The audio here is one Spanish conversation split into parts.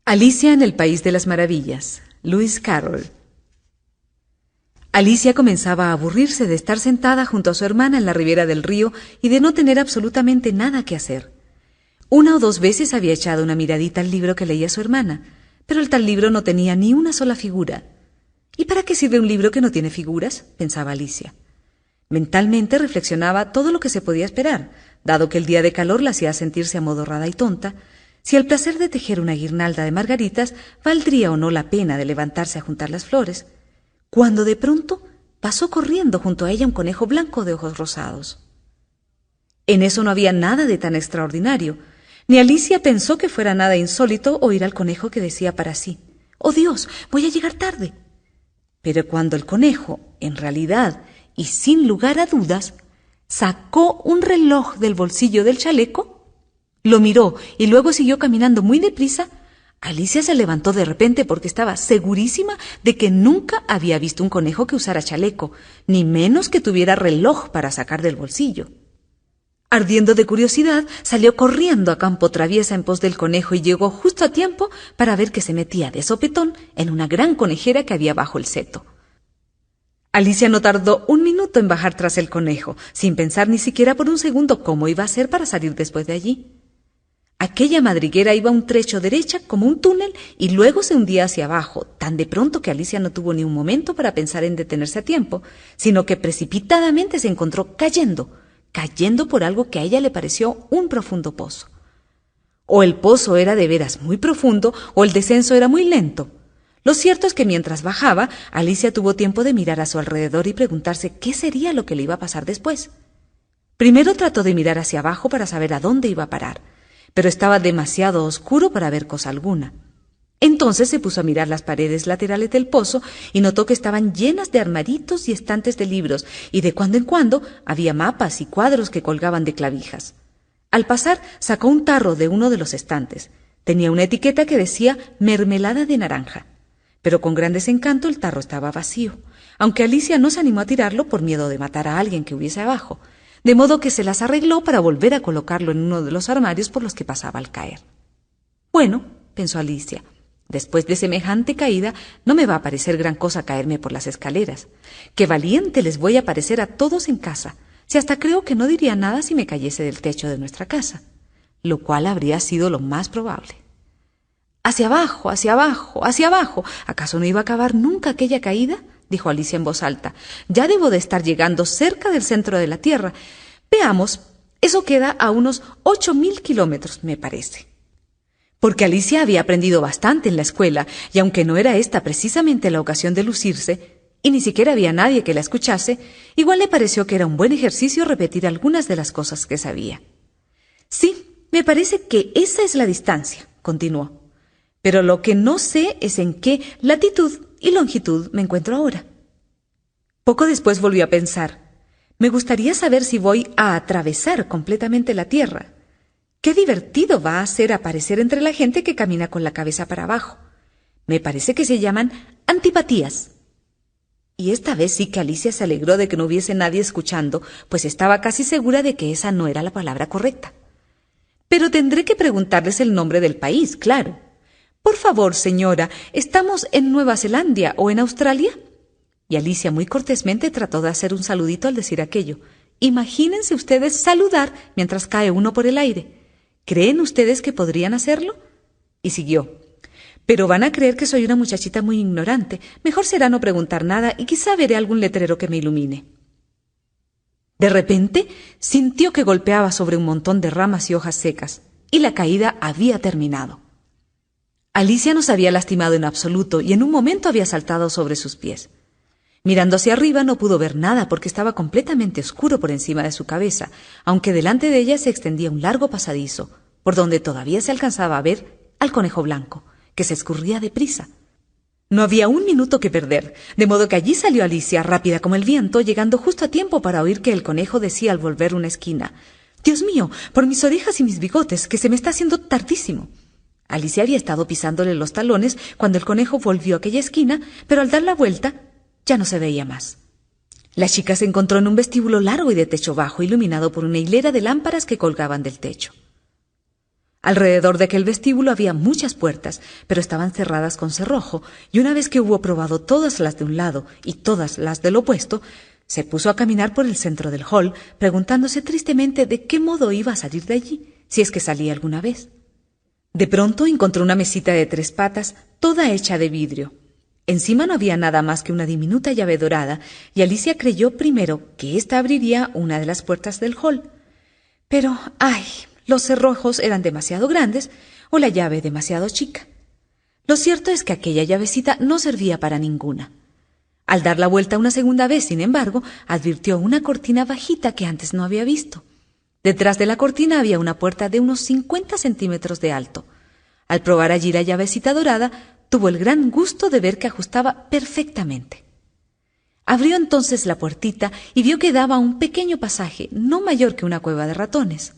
Alicia en el País de las Maravillas, Lewis Carroll. Alicia comenzaba a aburrirse de estar sentada junto a su hermana en la ribera del río y de no tener absolutamente nada que hacer. Una o dos veces había echado una miradita al libro que leía su hermana, pero el tal libro no tenía ni una sola figura. ¿Y para qué sirve un libro que no tiene figuras?, pensaba Alicia. Mentalmente reflexionaba todo lo que se podía esperar, dado que el día de calor la hacía sentirse amodorrada y tonta, si el placer de tejer una guirnalda de margaritas valdría o no la pena de levantarse a juntar las flores, cuando de pronto pasó corriendo junto a ella un conejo blanco de ojos rosados. En eso no había nada de tan extraordinario, ni Alicia pensó que fuera nada insólito oír al conejo que decía para sí: «¡Oh Dios, voy a llegar tarde!». Pero cuando el conejo, en realidad y sin lugar a dudas, sacó un reloj del bolsillo del chaleco, lo miró y luego siguió caminando muy deprisa, Alicia se levantó de repente porque estaba segurísima de que nunca había visto un conejo que usara chaleco, ni menos que tuviera reloj para sacar del bolsillo. Ardiendo de curiosidad, salió corriendo a campo traviesa en pos del conejo y llegó justo a tiempo para ver que se metía de sopetón en una gran conejera que había bajo el seto. Alicia no tardó un minuto en bajar tras el conejo, sin pensar ni siquiera por un segundo cómo iba a hacer para salir después de allí. Aquella madriguera iba un trecho derecha como un túnel y luego se hundía hacia abajo, tan de pronto que Alicia no tuvo ni un momento para pensar en detenerse a tiempo, sino que precipitadamente se encontró cayendo por algo que a ella le pareció un profundo pozo. O el pozo era de veras muy profundo o el descenso era muy lento. Lo cierto es que mientras bajaba, Alicia tuvo tiempo de mirar a su alrededor y preguntarse qué sería lo que le iba a pasar después. Primero trató de mirar hacia abajo para saber a dónde iba a parar, pero estaba demasiado oscuro para ver cosa alguna. Entonces se puso a mirar las paredes laterales del pozo y notó que estaban llenas de armaritos y estantes de libros, y de cuando en cuando había mapas y cuadros que colgaban de clavijas. Al pasar, sacó un tarro de uno de los estantes. Tenía una etiqueta que decía mermelada de naranja. Pero con gran desencanto el tarro estaba vacío, aunque Alicia no se animó a tirarlo por miedo de matar a alguien que hubiese abajo, de modo que se las arregló para volver a colocarlo en uno de los armarios por los que pasaba al caer. Bueno, pensó Alicia, después de semejante caída no me va a parecer gran cosa caerme por las escaleras. Qué valiente les voy a parecer a todos en casa, si hasta creo que no diría nada si me cayese del techo de nuestra casa, lo cual habría sido lo más probable. Hacia abajo, hacia abajo, hacia abajo. ¿Acaso no iba a acabar nunca aquella caída?, dijo Alicia en voz alta. Ya debo de estar llegando cerca del centro de la Tierra. Veamos, eso queda a unos 8.000 kilómetros, me parece. Porque Alicia había aprendido bastante en la escuela, y aunque no era esta precisamente la ocasión de lucirse, y ni siquiera había nadie que la escuchase, igual le pareció que era un buen ejercicio repetir algunas de las cosas que sabía. Sí, me parece que esa es la distancia, continuó. Pero lo que no sé es en qué latitud y longitud me encuentro ahora. Poco después volvió a pensar: me gustaría saber si voy a atravesar completamente la Tierra. Qué divertido va a ser aparecer entre la gente que camina con la cabeza para abajo. Me parece que se llaman antipatías. Y esta vez sí que Alicia se alegró de que no hubiese nadie escuchando, pues estaba casi segura de que esa no era la palabra correcta. Pero tendré que preguntarles el nombre del país, claro. Por favor, señora, ¿estamos en Nueva Zelanda o en Australia? Y Alicia muy cortésmente trató de hacer un saludito al decir aquello. Imagínense ustedes saludar mientras cae uno por el aire. ¿Creen ustedes que podrían hacerlo? Y siguió. Pero van a creer que soy una muchachita muy ignorante. Mejor será no preguntar nada y quizá veré algún letrero que me ilumine. De repente sintió que golpeaba sobre un montón de ramas y hojas secas, y la caída había terminado. Alicia no se había lastimado en absoluto y en un momento había saltado sobre sus pies. Mirando hacia arriba no pudo ver nada porque estaba completamente oscuro por encima de su cabeza, aunque delante de ella se extendía un largo pasadizo, por donde todavía se alcanzaba a ver al conejo blanco, que se escurría deprisa. No había un minuto que perder, de modo que allí salió Alicia, rápida como el viento, llegando justo a tiempo para oír que el conejo decía al volver una esquina: «Dios mío, por mis orejas y mis bigotes, que se me está haciendo tardísimo». Alicia había estado pisándole los talones cuando el conejo volvió a aquella esquina, pero al dar la vuelta ya no se veía más. La chica se encontró en un vestíbulo largo y de techo bajo, iluminado por una hilera de lámparas que colgaban del techo. Alrededor de aquel vestíbulo había muchas puertas, pero estaban cerradas con cerrojo, y una vez que hubo probado todas las de un lado y todas las del opuesto, se puso a caminar por el centro del hall, preguntándose tristemente de qué modo iba a salir de allí, si es que salía alguna vez. De pronto encontró una mesita de 3 patas, toda hecha de vidrio. Encima no había nada más que una diminuta llave dorada, y Alicia creyó primero que ésta abriría una de las puertas del hall. Pero, ¡ay!, los cerrojos eran demasiado grandes o la llave demasiado chica. Lo cierto es que aquella llavecita no servía para ninguna. Al dar la vuelta una segunda vez, sin embargo, advirtió una cortina bajita que antes no había visto. Detrás de la cortina había una puerta de unos 50 centímetros de alto. Al probar allí la llavecita dorada, tuvo el gran gusto de ver que ajustaba perfectamente. Abrió entonces la puertita y vio que daba a un pequeño pasaje, no mayor que una cueva de ratones.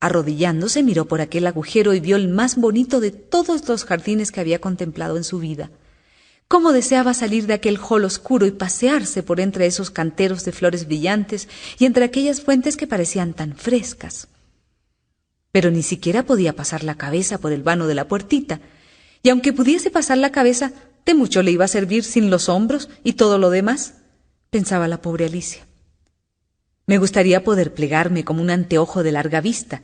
Arrodillándose, miró por aquel agujero y vio el más bonito de todos los jardines que había contemplado en su vida. Cómo deseaba salir de aquel hall oscuro y pasearse por entre esos canteros de flores brillantes y entre aquellas fuentes que parecían tan frescas. Pero ni siquiera podía pasar la cabeza por el vano de la puertita, y aunque pudiese pasar la cabeza, de mucho le iba a servir sin los hombros y todo lo demás, pensaba la pobre Alicia. Me gustaría poder plegarme como un anteojo de larga vista,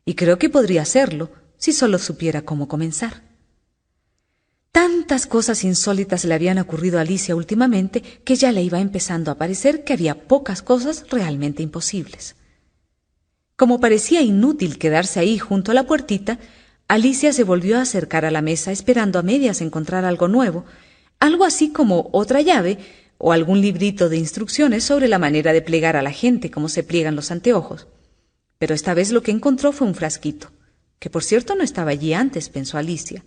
y creo que podría hacerlo si solo supiera cómo comenzar. Tantas cosas insólitas le habían ocurrido a Alicia últimamente que ya le iba empezando a parecer que había pocas cosas realmente imposibles. Como parecía inútil quedarse ahí junto a la puertita, Alicia se volvió a acercar a la mesa esperando a medias encontrar algo nuevo, algo así como otra llave o algún librito de instrucciones sobre la manera de plegar a la gente como se pliegan los anteojos. Pero esta vez lo que encontró fue un frasquito, que por cierto no estaba allí antes, pensó Alicia.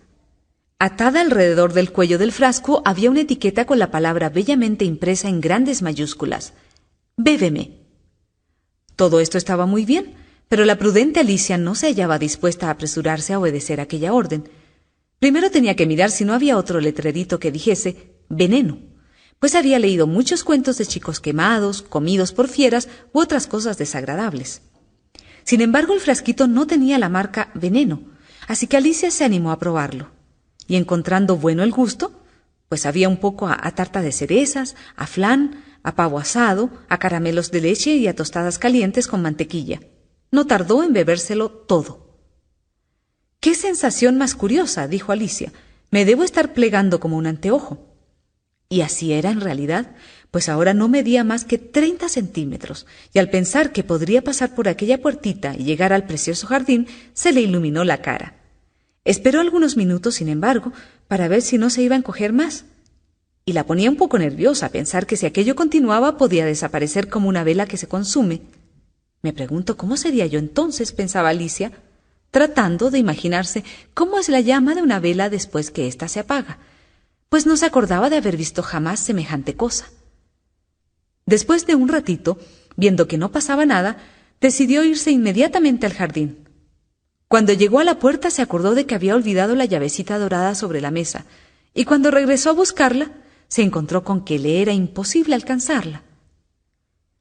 Atada alrededor del cuello del frasco había una etiqueta con la palabra bellamente impresa en grandes mayúsculas: «Bébeme». Todo esto estaba muy bien, pero la prudente Alicia no se hallaba dispuesta a apresurarse a obedecer aquella orden. Primero tenía que mirar si no había otro letrerito que dijese «veneno», pues había leído muchos cuentos de chicos quemados, comidos por fieras u otras cosas desagradables. Sin embargo, el frasquito no tenía la marca veneno, así que Alicia se animó a probarlo. Y encontrando bueno el gusto, pues había un poco a tarta de cerezas, a flan, a pavo asado, a caramelos de leche y a tostadas calientes con mantequilla. No tardó en bebérselo todo. «¡Qué sensación más curiosa!», dijo Alicia. «Me debo estar plegando como un anteojo». Y así era en realidad, pues ahora no medía más que 30 centímetros, y al pensar que podría pasar por aquella puertita y llegar al precioso jardín, se le iluminó la cara. Esperó algunos minutos, sin embargo, para ver si no se iba a encoger más, y la ponía un poco nerviosa pensar que si aquello continuaba podía desaparecer como una vela que se consume. «Me pregunto cómo sería yo entonces», pensaba Alicia, tratando de imaginarse cómo es la llama de una vela después que ésta se apaga, pues no se acordaba de haber visto jamás semejante cosa. Después de un ratito, viendo que no pasaba nada, decidió irse inmediatamente al jardín. Cuando llegó a la puerta se acordó de que había olvidado la llavecita dorada sobre la mesa, y cuando regresó a buscarla, se encontró con que le era imposible alcanzarla.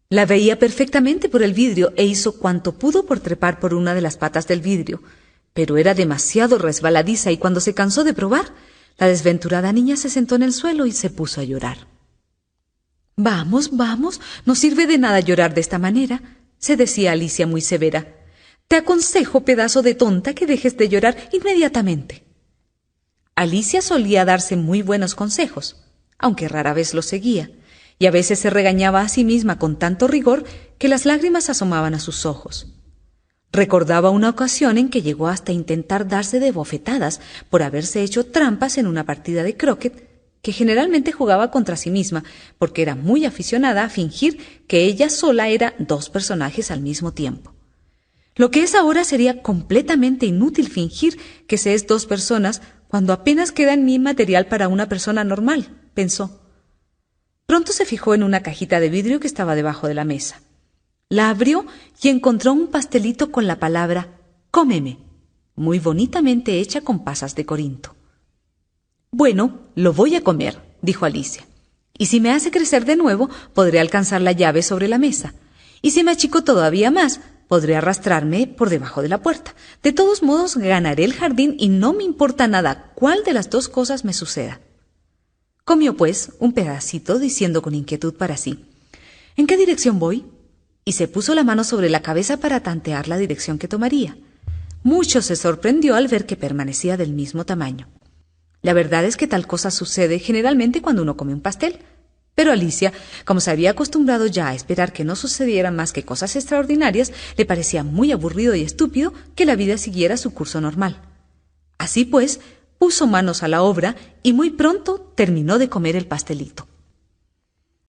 La veía perfectamente por el vidrio e hizo cuanto pudo por trepar por una de las patas del vidrio, pero era demasiado resbaladiza y cuando se cansó de probar, la desventurada niña se sentó en el suelo y se puso a llorar. «Vamos, vamos, no sirve de nada llorar de esta manera», se decía Alicia muy severa. «Te aconsejo, pedazo de tonta, que dejes de llorar inmediatamente». Alicia solía darse muy buenos consejos, aunque rara vez los seguía, y a veces se regañaba a sí misma con tanto rigor que las lágrimas asomaban a sus ojos. Recordaba una ocasión en que llegó hasta intentar darse de bofetadas por haberse hecho trampas en una partida de croquet que generalmente jugaba contra sí misma, porque era muy aficionada a fingir que ella sola era 2 personajes al mismo tiempo. Lo que es ahora sería completamente inútil fingir que se es 2 personas cuando apenas queda en mí material para una persona normal, pensó. Pronto se fijó en una cajita de vidrio que estaba debajo de la mesa. La abrió y encontró un pastelito con la palabra «cómeme», muy bonitamente hecha con pasas de Corinto. «Bueno, lo voy a comer», dijo Alicia, «y si me hace crecer de nuevo, podré alcanzar la llave sobre la mesa, y si me achico todavía más, Podré arrastrarme por debajo de la puerta. De todos modos, ganaré el jardín y no me importa nada cuál de las dos cosas me suceda. Comió, pues, un pedacito, diciendo con inquietud para sí: ¿En qué dirección voy? Y se puso la mano sobre la cabeza para tantear la dirección que tomaría. Mucho se sorprendió al ver que permanecía del mismo tamaño. La verdad es que tal cosa sucede generalmente cuando uno come un pastel. Pero Alicia, como se había acostumbrado ya a esperar que no sucedieran más que cosas extraordinarias, le parecía muy aburrido y estúpido que la vida siguiera su curso normal. Así pues, puso manos a la obra y muy pronto terminó de comer el pastelito.